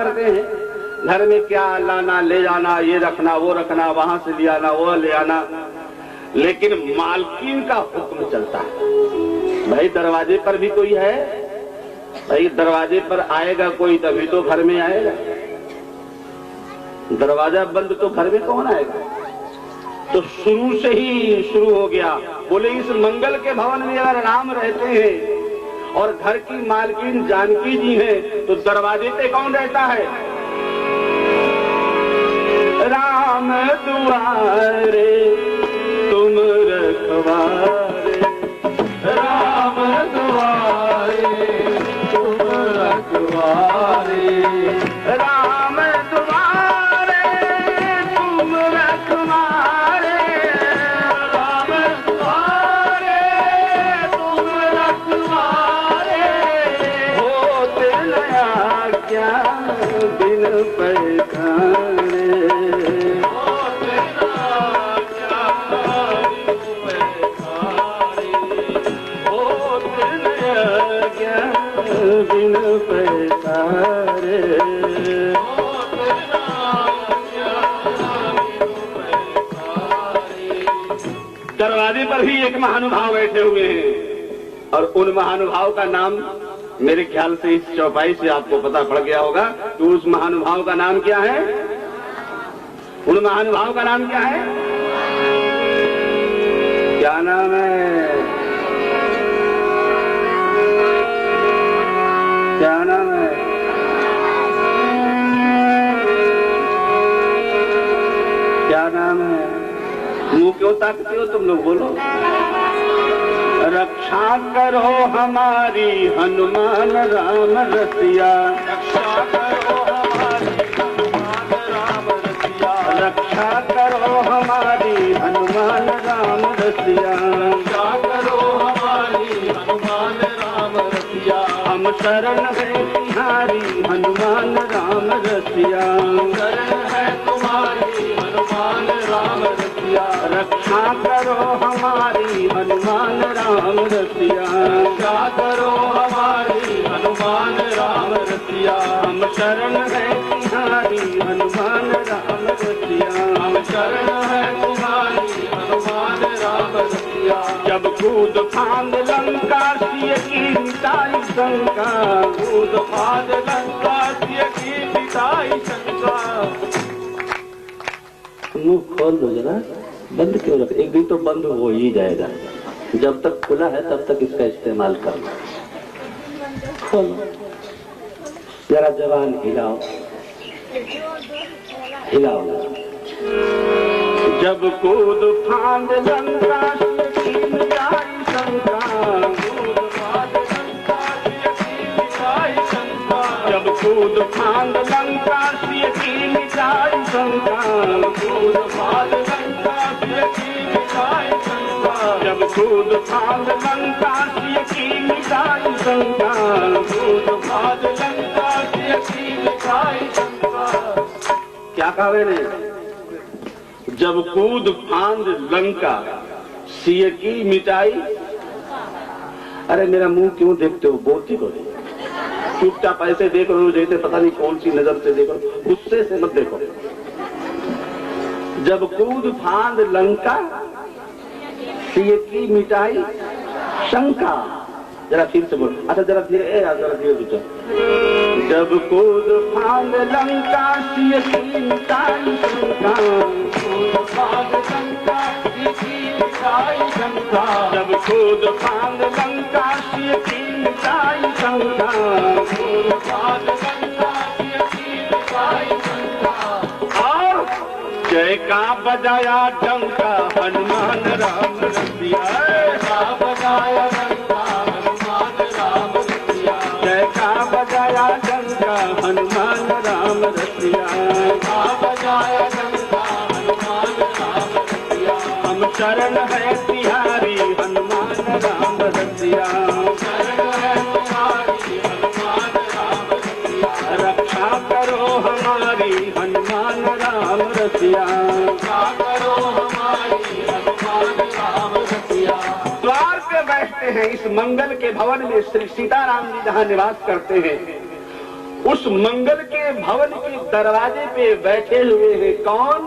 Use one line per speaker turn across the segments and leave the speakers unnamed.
करते हैं, घर में क्या लाना ले जाना, ये रखना वो रखना, वहां से ले आना वो ले आना, लेकिन मालकिन का हुक्म चलता है। भाई दरवाजे पर भी कोई है, भाई दरवाजे पर आएगा कोई तभी तो घर में आएगा, दरवाजा बंद तो घर में कौन आएगा। तो शुरू से ही शुरू हो गया। बोले इस मंगल के भवन में अगर राम रहते हैं और घर की मालकिन जानकी जी हैं, तो दरवाजे पे कौन रहता है। राम दुआरे तुम रखवारे, राम दुआरे तुम रखवारे, राम दुआरे तुम रखवारे, राम दुआरे तुम रखवारे, होते नया क्या बिन पैखाने, बिन पैसारे। दरवाजे पर ही एक महानुभाव बैठे हुए हैं और उन महानुभाव का नाम मेरे ख्याल से इस चौपाई से आपको पता पड़ गया होगा कि उस महानुभाव का नाम क्या है। उन महानुभाव का नाम क्या है, क्या नाम है, क्या नाम है, क्या नाम है। मुंह क्यों ताकते हो तुम लोग, बोलो। रक्षा करो हमारी हनुमान राम रसिया, रक्षा करो हमारी हनुमान राम रसिया, रक्षा करो हमारी हनुमान राम रसिया, रक्षा करो हमारी हनुमान राम रसिया, हम शरण है तुम्हारी हनुमान राम रसिया, शरण है तुम्हारी हनुमान राम रसिया, रक्षा करो हमारी हनुमान राम रसिया, रक्षा करो हमारी हनुमान राम रसिया, हम शरण है तुम्हारी हनुमान राम रसिया, हम शरण है तुम्हारी हनुमान राम रसिया। जब कूद फांद लंका सिय की मिटाई शंका, कूद फांद लंका सिय की मिटाई शंका। मुंह खोल दो जरा, बंद क्यों रख, एक दिन तो बंद हो ही जाएगा, जब तक खुला है तब तक इसका इस्तेमाल करना। खोलो जरा, जवान हिलाओ, हिलाओ। जब कूद फांद लंका की मिटाई शंका, कूद फांद लंका की मिटाई शंका, जब कूद फांद लंका की मिटाई शंका, कूद फांद लंका की मिटाई शंका, जब कूद फांद लंका की मिटाई शंका, कूद फांद लंका की मिटाई शंका। क्या कहा मैंने, जब कूद फांद लंका सिय की मिटाई। अरे मेरा मुंह क्यों देखते हो, बोलती को चुपचाप ऐसे देख रहे हो जैसे पता नहीं कौन सी नजर से देखो, गुस्से से मत देखो। जब कूद फांद लंका सिय की मिटाई शंका, जरा फिर से बोल, अच्छा जरा धीरे, जरा धीरे पूछो। जब कूद फांद लंका सिय की मिटाई शंका, कूद फांद लंका सिय की मिटाई शंका, जब कूद फांद लंका सिय की मिटाई शंका, कूद फांद लंका सिय की मिटाई शंका। और जय का बजाया डंका हनुमान राम रसिया, जय का बजाया डंका हनुमान राम रसिया, जय का बजाया डंका हनुमान राम रसिया, जय का बजाया डंका हनुमान राम रसिया, हम शरण है तिहारी हनुमान राम रसिया, शरण है तुम्हारी हनुमान राम रसिया, रक्षा करो हमारी हनुमान राम रसिया, रक्षा करो हमारी हनुमान राम रसिया। द्वार पे बैठते हैं इस मंगल के भवन में श्री सीताराम जी जहाँ निवास करते हैं, उस मंगल के भवन के दरवाजे पे बैठे हुए हैं कौन?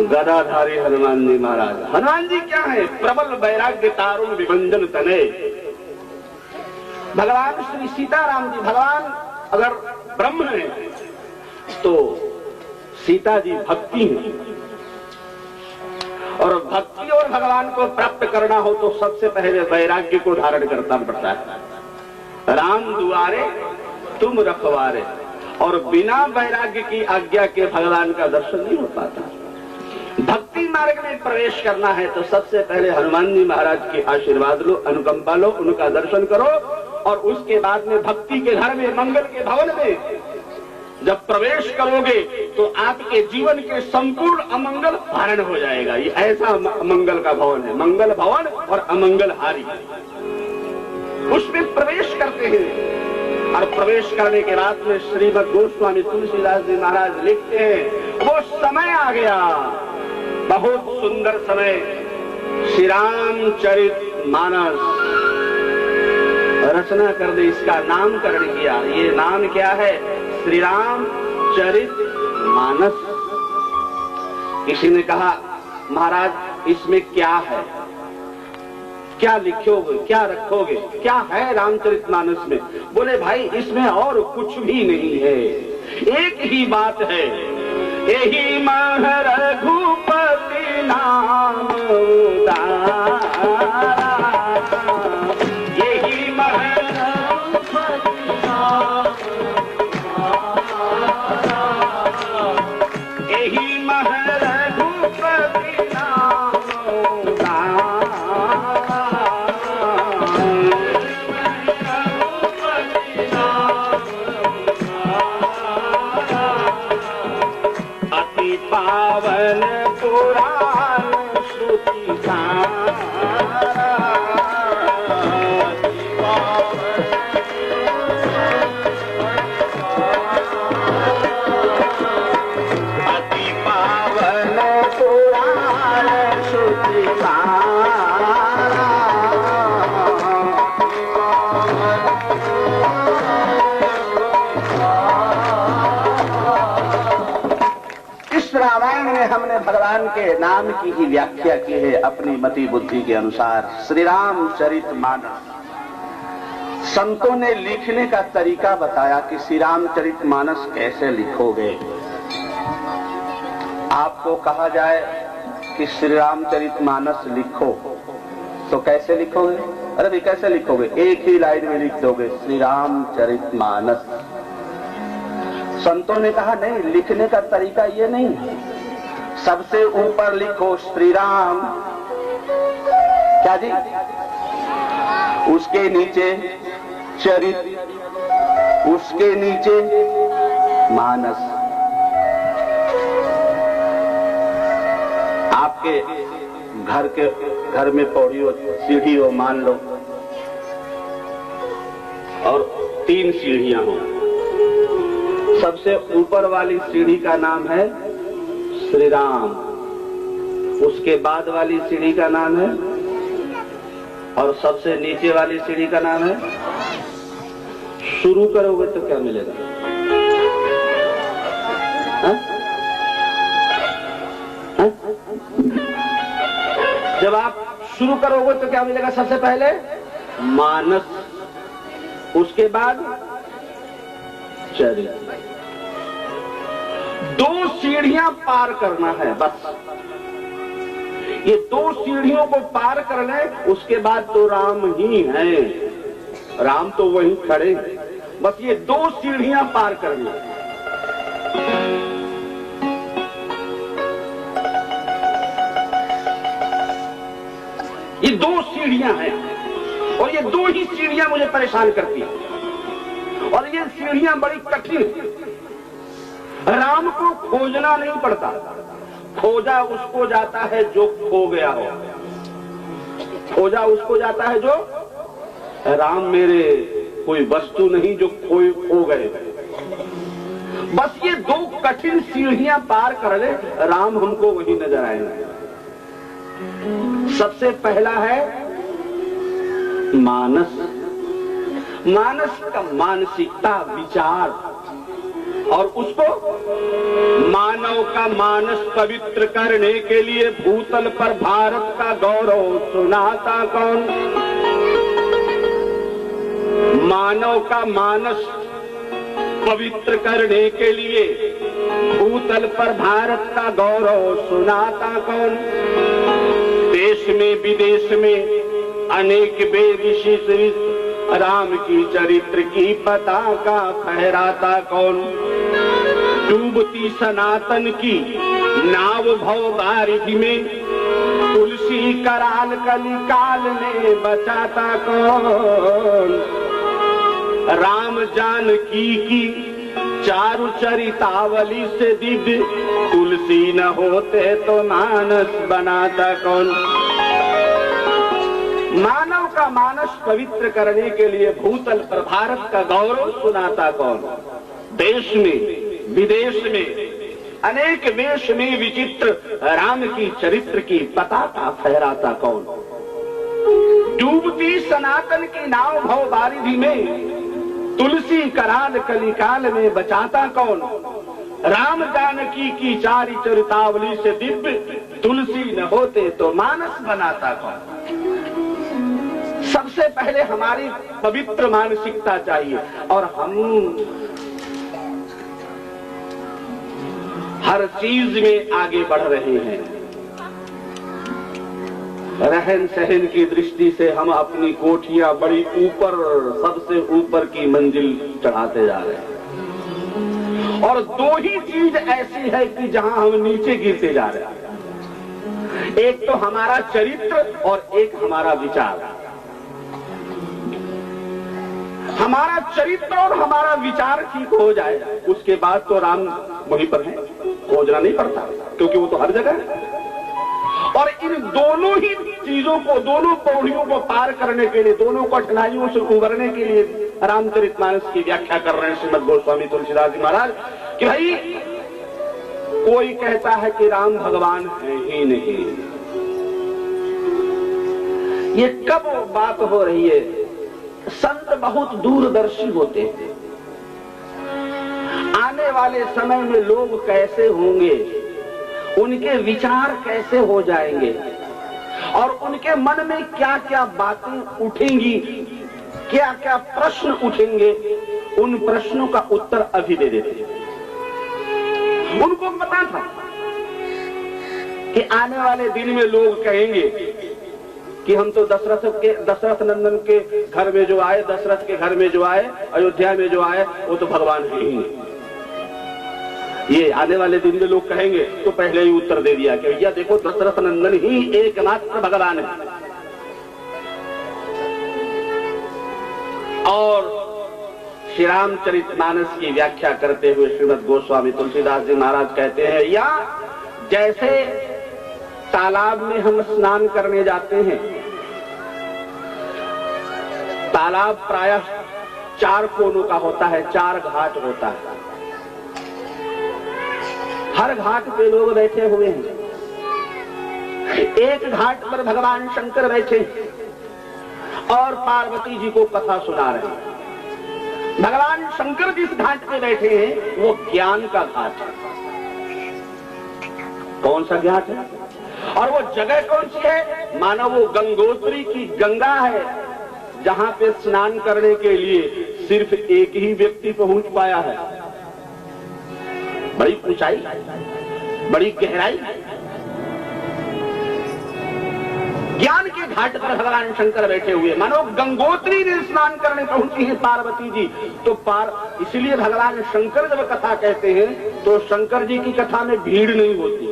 गदाधारी हनुमान जी महाराज। हनुमान जी क्या है? प्रबल वैराग्य तारुण विभंजन तनय। भगवान श्री सीताराम जी, भगवान अगर ब्रह्म है तो सीता जी भक्ति है, और भक्ति और भगवान को प्राप्त करना हो तो सबसे पहले वैराग्य को धारण करना पड़ता है। राम दुआरे तुम रखवारे, और बिना वैराग्य की आज्ञा के भगवान का दर्शन नहीं हो पाता। भक्ति मार्ग में प्रवेश करना है तो सबसे पहले हनुमान जी महाराज के आशीर्वाद लो, अनुकंपा लो, उनका दर्शन करो, और उसके बाद में भक्ति के घर में, मंगल के भवन में जब प्रवेश करोगे तो आपके जीवन के संपूर्ण अमंगल हरण हो जाएगा। ये ऐसा मंगल का भवन है, मंगल भवन और अमंगल हारी। उसमें प्रवेश करते हैं, और प्रवेश करने के बाद में श्रीमद् गोस्वामी तुलसीदास जी महाराज लिखते हैं, वो समय आ गया, बहुत सुंदर समय, श्री रामचरित मानस रचना कर दे, इसका नामकरण किया। ये नाम क्या है? श्री रामचरित मानस। किसी ने कहा महाराज इसमें क्या है, क्या लिखोगे, क्या रखोगे, क्या है रामचरित मानस में? बोले भाई इसमें और कुछ भी नहीं है, एक ही बात है, यही मह रघुपति नाम उदारा, यही मह रघुपति नाम, यही मह रघुपति नाम उदारा, अति पावन पुराण श्रुति सारा, अति पावन पुराण श्रुति सारा। इस रामायण में हमने भगवान के नाम की ही व्याख्या की है अपनी मति बुद्धि के अनुसार। श्री रामचरित मानस। संतों ने लिखने का तरीका बताया कि श्री रामचरित मानस कैसे लिखोगे। आपको कहा जाए कि श्री रामचरित मानस लिखो तो कैसे लिखोगे? अरे भाई कैसे लिखोगे? एक ही लाइन में लिख दोगे श्री रामचरित मानस। संतों ने कहा नहीं, लिखने का तरीका ये नहीं है, सबसे ऊपर लिखो श्री राम, क्या जी, उसके नीचे चरित, उसके नीचे मानस। आपके घर में पौड़ी हो, सीढ़ी हो मान लो, और 3 सीढ़ियां हो। सबसे ऊपर वाली सीढ़ी का नाम है श्री राम, उसके बाद वाली सीढ़ी का नाम है, और सबसे नीचे वाली सीढ़ी का नाम है। शुरू करोगे तो क्या मिलेगा? हा? हा? जब आप शुरू करोगे तो क्या मिलेगा? सबसे पहले मानस, उसके बाद चरित्र। 2 सीढ़ियां पार करना है बस। ये 2 सीढ़ियों को पार कर ले, उसके बाद तो राम ही है, राम तो वहीं खड़े हैं। बस ये 2 सीढ़ियां पार करनी। ये 2 सीढ़ियां हैं, और ये 2 ही सीढ़ियां मुझे परेशान करती हैं, और ये सीढ़ियां बड़ी कठिन हैं। राम को खोजना नहीं पड़ता, खोजा उसको जाता है जो खो गया हो, खोजा उसको जाता है जो, राम मेरे कोई वस्तु नहीं जो खो गए। बस ये 2 कठिन सीढ़ियां पार कर ले, राम हमको वही नजर आएंगे। सबसे पहला है मानस, मानस का मानसिकता, विचार, और उसको मानव का मानस पवित्र करने के लिए भूतल पर भारत का गौरव सुनाता कौन? मानव का मानस पवित्र करने के लिए भूतल पर भारत का गौरव सुनाता कौन? देश में विदेश में अनेक वेद ऋषि राम की चरित्र की पताका फहराता कौन? डूबती सनातन की नाव भव बारिधि में तुलसी कराल कलिकाल में बचाता कौन? राम जानकी की चारु चरितावली से दिव्य तुलसी न होते तो मानस बनाता कौन? मानव का मानस पवित्र करने के लिए भूतल पर भारत का गौरव सुनाता कौन? देश में विदेश में अनेक वेश में विचित्र राम की चरित्र की पताका फहराता कौन? डूबती सनातन की नाव भव बारिधि में तुलसी कराल कलिकाल में बचाता कौन? राम जानकी की चारि चरितावली से दिव्य तुलसी न होते तो मानस बनाता कौन? सबसे पहले हमारी पवित्र मानसिकता चाहिए, और हम हर चीज में आगे बढ़ रहे हैं। रहन सहन की दृष्टि से हम अपनी कोठियां बड़ी ऊपर, सबसे ऊपर की मंजिल चढ़ाते जा रहे हैं, और दो ही चीज ऐसी है कि जहां हम नीचे गिरते जा रहे हैं। एक तो हमारा चरित्र और एक हमारा विचार। हमारा चरित्र और हमारा विचार ठीक हो जाए, उसके बाद तो राम वहीं पर है, खोजना नहीं पड़ता, क्योंकि वो तो हर जगह है। और इन दोनों ही चीजों को, दोनों पौड़ियों को पार करने के लिए, दोनों कठिनाइयों से उबरने के लिए रामचरितमानस की व्याख्या कर रहे हैं श्रीमद गोस्वामी तुलसीदास जी महाराज कि भाई कोई कहता है कि राम भगवान है ही नहीं। ये कब बात हो रही है? संत बहुत दूरदर्शी होते हैं। आने वाले समय में लोग कैसे होंगे, उनके विचार कैसे हो जाएंगे, और उनके मन में क्या क्या बातें उठेंगी, क्या क्या प्रश्न उठेंगे, उन प्रश्नों का उत्तर अभी दे देते हैं। उनको पता था कि आने वाले दिन में लोग कहेंगे कि हम तो दशरथ नंदन के घर में जो आए, दशरथ के घर में जो आए, अयोध्या में जो आए, वो तो भगवान है ही नहीं। ये आने वाले दिन में लोग कहेंगे, तो पहले ही उत्तर दे दिया कि भैया देखो, दशरथ नंदन ही एकमात्र भगवान है। और श्री रामचरितमानस की व्याख्या करते हुए श्रीमद गोस्वामी तुलसीदास जी महाराज कहते हैं, या जैसे तालाब में हम स्नान करने जाते हैं, तालाब प्रायः 4 कोनों का होता है, 4 घाट होता है। हर घाट पे लोग बैठे हुए हैं। एक घाट पर भगवान शंकर बैठे और पार्वती जी को कथा सुना रहे हैं। भगवान शंकर जिस घाट पे बैठे हैं वो ज्ञान का घाट है। कौन सा घाट है? और वो जगह कौन सी है? मानो वो गंगोत्री की गंगा है, जहां पे स्नान करने के लिए सिर्फ एक ही व्यक्ति पहुंच पाया है। बड़ी ऊंचाई, बड़ी गहराई। ज्ञान के घाट पर भगवान शंकर बैठे हुए, मानो गंगोत्री ने स्नान करने पहुंची है पार्वती जी। तो इसलिए भगवान शंकर जब कथा कहते हैं तो शंकर जी की कथा में भीड़ नहीं होती है?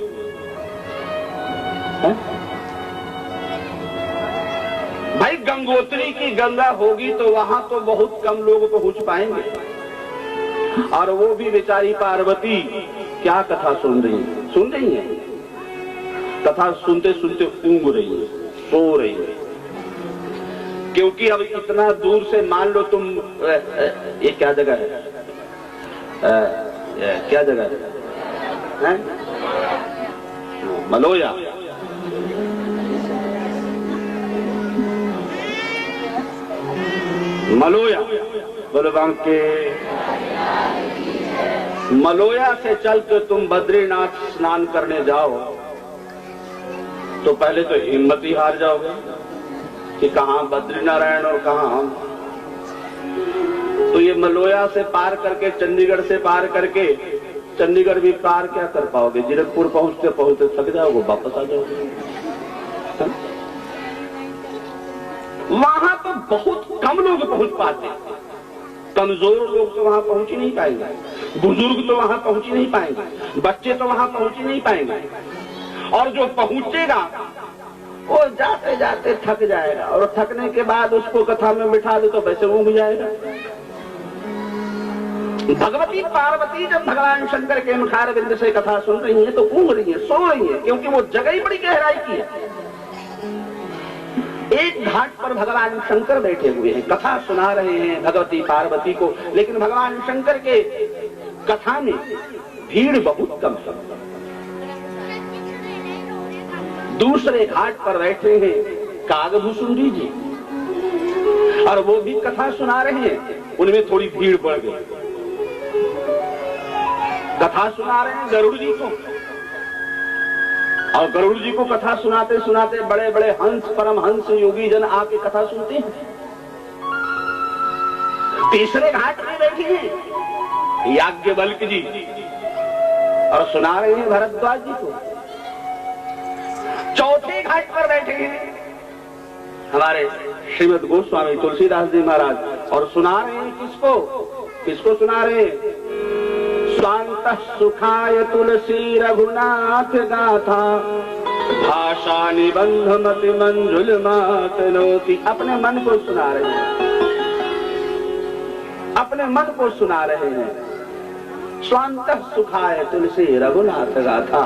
भाई गंगोत्री की गंगा होगी तो वहां तो बहुत कम लोग पहुंच पाएंगे, और वो भी बेचारी पार्वती क्या कथा सुन रही है, कथा सुनते सुनते ऊँग रही है, सो रही है। क्योंकि अब इतना दूर से मान लो तुम, ये क्या जगह है, क्या जगह है? मलोया। मलोया, बोलो बांके। मलोया से चल के तुम बद्रीनाथ स्नान करने जाओ तो पहले तो हिम्मत ही हार जाओगे कि कहां बद्रीनारायण और कहां हम। तो ये मलोया से पार करके, चंडीगढ़ से पार करके, चंडीगढ़ भी पार क्या कर पाओगे, जीरकपुर पहुंचते पहुंचते थक जाओगे, वापस आ जाओगे। वहां तो बहुत कम लोग पहुंच पाते, कमजोर लोग तो वहां पहुंच ही नहीं पाएंगे, बुजुर्ग तो वहां पहुंच ही नहीं पाएंगे, बच्चे तो वहां पहुंच ही नहीं पाएंगे, और जो पहुंचेगा वो जाते जाते थक जाएगा, और थकने के बाद उसको कथा में बिठा दे तो वैसे ऊब जाएगा। भगवती पार्वती जब भगवान शंकर के मुखार बिंद से कथा सुन रही है तो ऊँग रही है, सो रही है, क्योंकि वो जगह ही बड़ी गहराई की है। एक घाट पर भगवान शंकर बैठे हुए हैं, कथा सुना रहे हैं भगवती पार्वती को, लेकिन भगवान शंकर के कथा में भीड़ बहुत कम है। दूसरे घाट पर बैठे हैं कागभूषुंडी जी, और वो भी कथा सुना रहे हैं, उनमें थोड़ी भीड़ बढ़ गई। कथा सुना रहे हैं गरुड़ जी को, और गरुड़ जी को कथा सुनाते सुनाते बड़े बड़े हंस, परम हंस योगी जन आके कथा सुनते हैं। तीसरे घाट में बैठे हैं याज्ञवल्क्य जी और सुना रहे हैं भरद्वाज जी को। चौथे घाट पर बैठे हैं हमारे श्रीमद गोस्वामी तुलसीदास जी महाराज, और सुना रहे हैं किसको, किसको सुना रहे हैं? स्वांत सुखाय तुलसी रघुनाथ गाथा, भाषा निबंध मति मंजुल मातनोति। अपने मन को सुना रहे हैं, अपने मन को सुना रहे हैं। स्वांत सुखाय तुलसी रघुनाथ गाथा।